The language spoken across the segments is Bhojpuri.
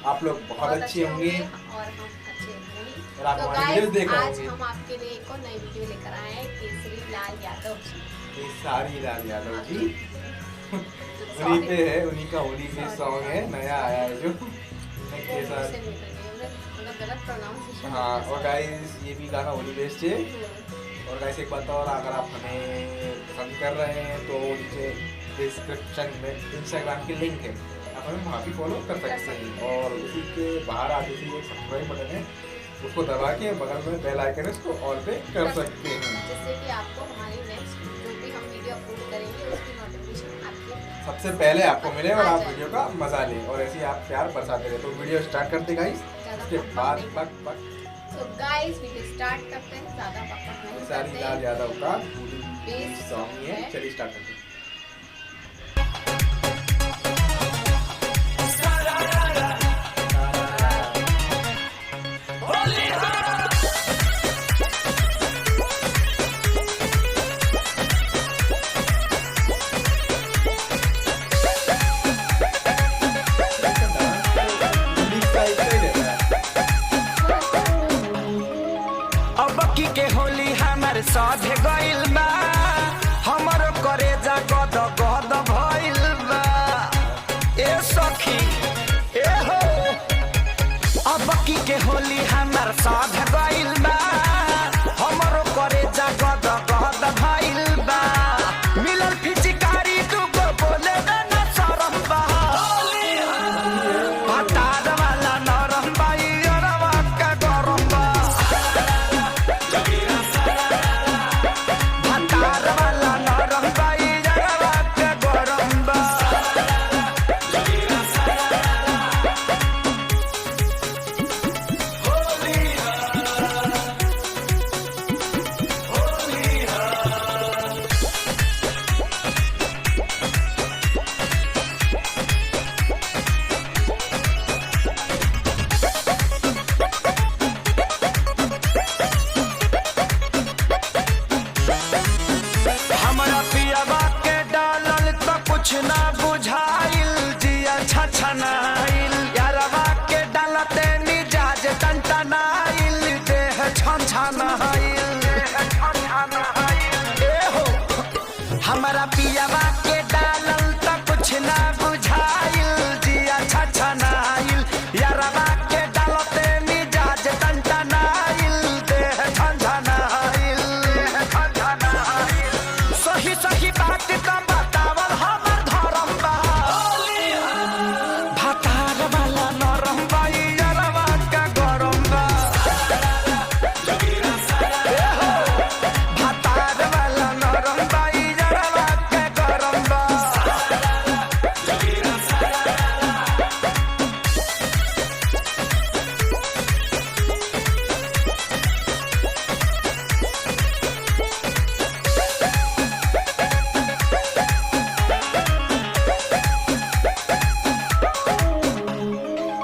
आप लोग बहुत अच्छे होंगे और हम अच्छे होंगे। और आप तो हमारी वीडियोस देख रहे आज होंगे। हम आपके लिए एक और नई वीडियो लेकर आए हैं, केसरी लाल यादव जी। केसरी लाल यादव जी उन्हीं Sorry. पे है, उन्हीं का होली पे सॉन्ग है, नया आया है जो मतलब गलत प्रोनाउंसिएशन। हाँ। और गाइस ये भी गाना होली बेस्ड है। और गाइस एक बात और, अगर आप हमें पसंद कर रहे हैं तो नीचे डिस्क्रिप्शन में इंस्टाग्राम की लिंक है, आप हमें वहाँ भी फॉलो कर सकते हैं। और उसी के बाहर आते ही एक सब्सक्राइब बटन है, उसको दबा के बगल में बेल आइकन है, उसको ऑल पे कर सकते हैं, जिससे कि आपको हमारी नेक्स्ट जो भी हम वीडियो अपलोड करेंगे उसकी नोटिफिकेशन आपके सबसे पहले आपको मिले और आप वीडियो का मजा लें। और ऐसे ही आप प्यार बरसाते रहे। तो वीडियो स्टार्ट करते गाइस, उसके बाद तो गाइस वीडियो स्टार्ट करते हैं, ज्यादा बकवास नहीं केसरी करते लाल हैं। यादव का बेस्ट सॉन्ग है, चलिए स्टार्ट करते हैं। के होली हमार साधे गइल बा, हमरो करेजा गद गद भइल बा। ए सखी ए हो, अब की के होली हमार साधे गइल बा, हमरो करेजा गद गद भइल बा। मिलल फिचकारी दुगो बोले ना शरम बा, पतार वाला नरम बाई अरवा का गरम बा। कुछ ना बुझाइल जिया छछनाइल, यारवा के डालते मिजाज टनटनाइल, देह छनछनाइल। ए हो हमरा पियावा के डालल त कुछ ना बुझाइल जिया छछनाइल, यारवा के डालते मिजाज टनटनाइल, देह छनछनाइल। सही सही बात का बतावल हमर धर्म बा, भातार वाला नरम बाई अरवा का गरम बा। भातार वाला नरम बाई अरवा का गरम बा।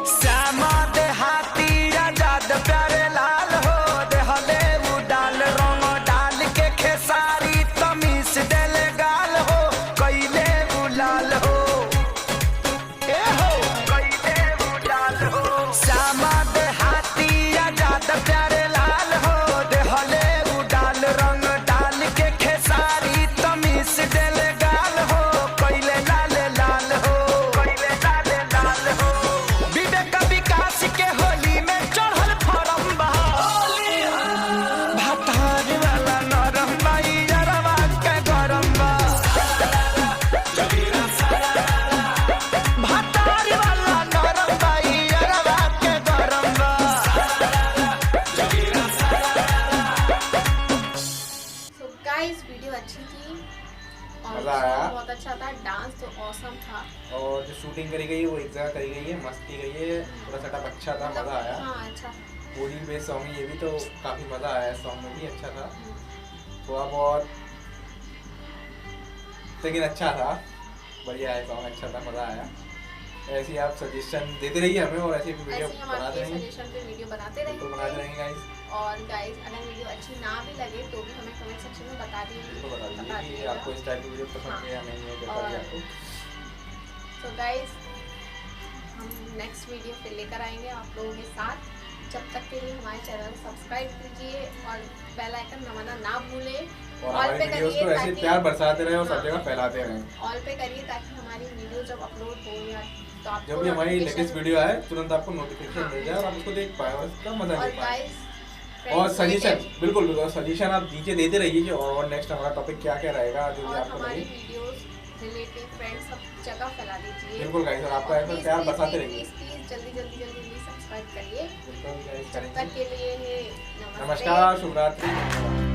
श्यामा देहाती आजाद प्यारे लाल हो, देहले उडाल रंग डाल के खेसारी तमीस देले गाल हो, कैले उलाल हो। ए हो कैले उलाल हो, श्यामा देहाती आजाद प्यारे लाल हो, देहले उडाल रंग डाल के खेसारी तमीस देले गाल हो, कैले लाल लाल हो, कैले लाल लाल हो। विवेक विकास के होली में चढ़ल फरम बा, भातार वाला नरम बाई अरवा के गरम बा। भातार वाला नरम बाई अरवा के गरम बा। सो गाइस वीडियो अच्छी थी और मजा आया। बहुत अच्छा था, डांस तो ऑसम था। और जो शूटिंग करी गई है वो एक जगह करी गई है, मस्त की गई है, पूरा सेटअप अच्छा था, मतलब, मजा आया। हाँ अच्छा। होली बेस्ड सॉन्ग है ये भी, तो काफी मजा आया, सॉन्ग में भी अच्छा था थोड़ा बहुत, लेकिन अच्छा था, बढ़िया है सॉन्ग, अच्छा था, मजा आया। ऐसे ही आप सजेशन देते रहिए हमें और ऐसे भी वीडियो ऐसे हम बनाते आपके रहेंगे, सजेशन पे वीडियो बनाते तो बनाते रहेंगे। रहेंगे गाइस। और गाइस अगर वीडियो अच्छी ना भी लगे तो भी हमें कमेंट सेक्शन में बता दीजिए, तो बता दीजिए कि दीजिएगा। आपको इस टाइप की वीडियो पसंद है या नहीं है, जैसा भी आपको। तो गाइस हम नेक्स्ट वीडियो फिर लेकर आएंगे आप लोगों के साथ। जब तक के लिए हमारे चैनल को सब्सक्राइब कीजिए और बेल आइकन दबाना ना भूलें। और ऑल हमारी पे वीडियोस करिए को ऐसे ताकि प्यार बरसाते रहे और सब हाँ। जगह फैलाते रहें। ऑल पे करिए ताकि हमारी वीडियो जब अपलोड हो या तो आपको जब भी हमारी notification- लेटेस्ट वीडियो आए तुरंत आपको नोटिफिकेशन हाँ। मिल जाए और आप उसको देख पाए और इसका मजा और ले पाए। गाइस और सजेशन बिल्कुल बिल्कुल सजेशन आप नीचे देते रहिए कि और नेक्स्ट हमारा टॉपिक क्या क्या रहेगा जो भी और आपको हमारी लगे। वीडियोस रिलेटिव फ्रेंड्स सब जगह फैला दीजिए। बिल्कुल गाइस और आपका ऐसा प्यार बरसाते रहिए। प्लीज जल्दी सब्सक्राइब करिए। बिल्कुल गाइस तब तक करेंगे। के लिए नमस्ते। नमस्कार, शुभ रात्रि।